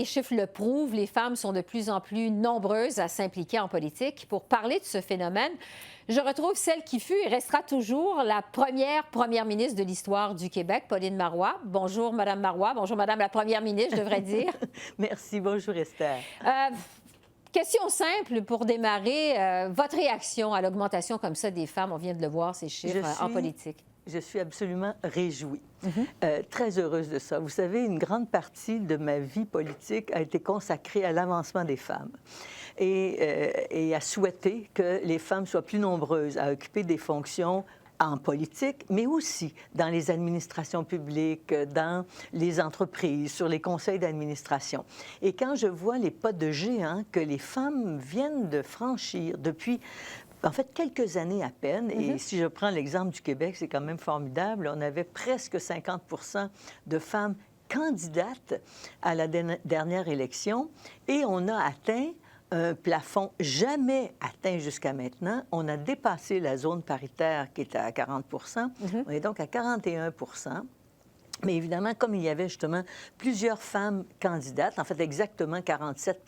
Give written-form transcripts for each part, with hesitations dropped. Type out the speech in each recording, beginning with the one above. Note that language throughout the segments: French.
les chiffres le prouvent, les femmes sont de plus en plus nombreuses à s'impliquer en politique. Pour parler de ce phénomène, je retrouve celle qui fut et restera toujours la première ministre de l'histoire du Québec, Pauline Marois. Bonjour, Madame Marois. Bonjour, Madame la première ministre, je devrais dire. Merci. Bonjour, Esther. Question simple pour démarrer. Votre réaction à l'augmentation comme ça des femmes, on vient de le voir, ces chiffres en politique. Je suis absolument réjouie, très heureuse de ça. Vous savez, une grande partie de ma vie politique a été consacrée à l'avancement des femmes et à souhaiter que les femmes soient plus nombreuses à occuper des fonctions en politique, mais aussi dans les administrations publiques, dans les entreprises, sur les conseils d'administration. Et quand je vois les pas de géant que les femmes viennent de franchir depuis en fait, quelques années à peine, et si je prends l'exemple du Québec, c'est quand même formidable, on avait presque 50 de femmes candidates à la dernière élection, et on a atteint un plafond jamais atteint jusqu'à maintenant. On a dépassé la zone paritaire qui était à 40 on est donc à 41 Mais évidemment, comme il y avait justement plusieurs femmes candidates, en fait exactement 47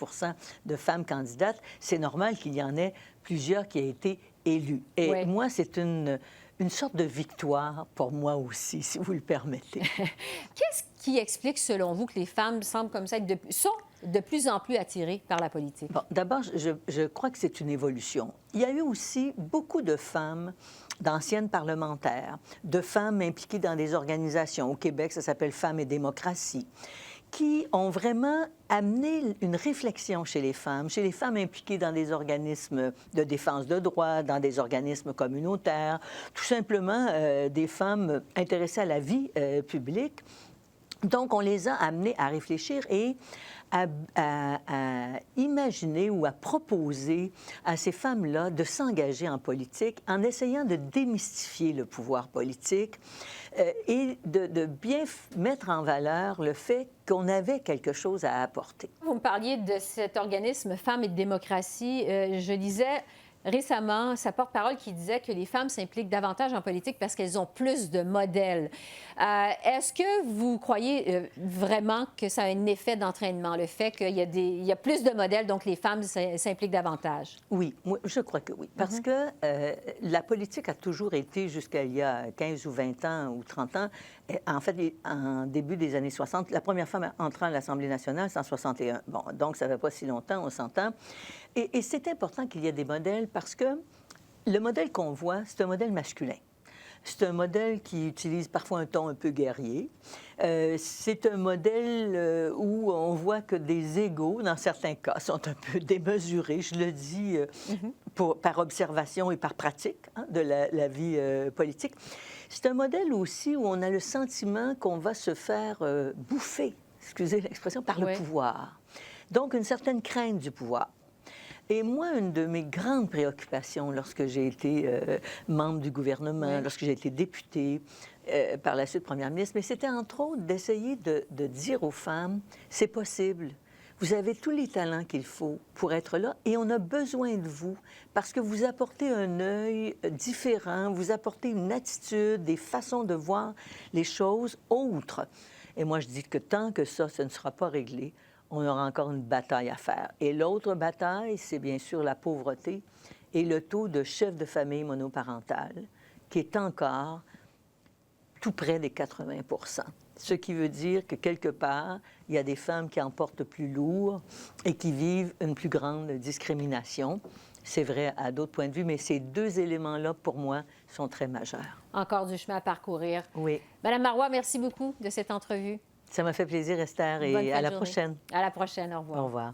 de femmes candidates, c'est normal qu'il y en ait plusieurs qui aient été élues. Et moi, c'est une sorte de victoire pour moi aussi, si vous le permettez. Qu'est-ce qui explique, selon vous, que les femmes semblent comme ça sont de plus en plus attirées par la politique? Bon, d'abord, je crois que c'est une évolution. Il y a eu aussi beaucoup de femmes, d'anciennes parlementaires, de femmes impliquées dans des organisations. Au Québec, ça s'appelle Femmes et démocratie, qui ont vraiment amené une réflexion chez les femmes impliquées dans des organismes de défense de droits, dans des organismes communautaires, tout simplement des femmes intéressées à la vie publique. Donc, on les a amenées à réfléchir et à imaginer ou à proposer à ces femmes-là de s'engager en politique en essayant de démystifier le pouvoir politique et de bien mettre en valeur le fait qu'on avait quelque chose à apporter. Vous me parliez de cet organisme Femmes et démocratie. Je lisais récemment sa porte-parole qui disait que les femmes s'impliquent davantage en politique parce qu'elles ont plus de modèles. Est-ce que vous croyez vraiment que ça a un effet d'entraînement, le fait qu'il y a plus de modèles, donc les femmes s'impliquent davantage? Oui, moi, je crois que oui. Parce que la politique a toujours été, jusqu'à il y a 15 ou 20 ans ou 30 ans, en fait, en début des années 60, la première femme entrant à l'Assemblée nationale, c'est en 61. Bon, donc ça ne fait pas si longtemps, on s'entend. Et c'est important qu'il y ait des modèles parce que le modèle qu'on voit, c'est un modèle masculin. C'est un modèle qui utilise parfois un ton un peu guerrier. C'est un modèle où on voit que des égos, dans certains cas, sont un peu démesurés, je le dis par observation et par pratique de la vie politique. C'est un modèle aussi où on a le sentiment qu'on va se faire bouffer, excusez l'expression, par le pouvoir. Donc, une certaine crainte du pouvoir. Et moi, une de mes grandes préoccupations lorsque j'ai été membre du gouvernement, lorsque j'ai été députée, par la suite première ministre, mais c'était entre autres d'essayer de dire aux femmes, c'est possible. Vous avez tous les talents qu'il faut pour être là et on a besoin de vous parce que vous apportez un œil différent, vous apportez une attitude, des façons de voir les choses autres. Et moi, je dis que tant que ça ne sera pas réglé, on aura encore une bataille à faire. Et l'autre bataille, c'est bien sûr la pauvreté et le taux de chefs de famille monoparentales, qui est encore tout près des 80 %. Ce qui veut dire que, quelque part, il y a des femmes qui en portent plus lourd et qui vivent une plus grande discrimination. C'est vrai à d'autres points de vue, mais ces deux éléments-là, pour moi, sont très majeurs. Encore du chemin à parcourir. Oui. Madame Marois, merci beaucoup de cette entrevue. Ça m'a fait plaisir, Esther, et à la prochaine. À la prochaine, au revoir. Au revoir.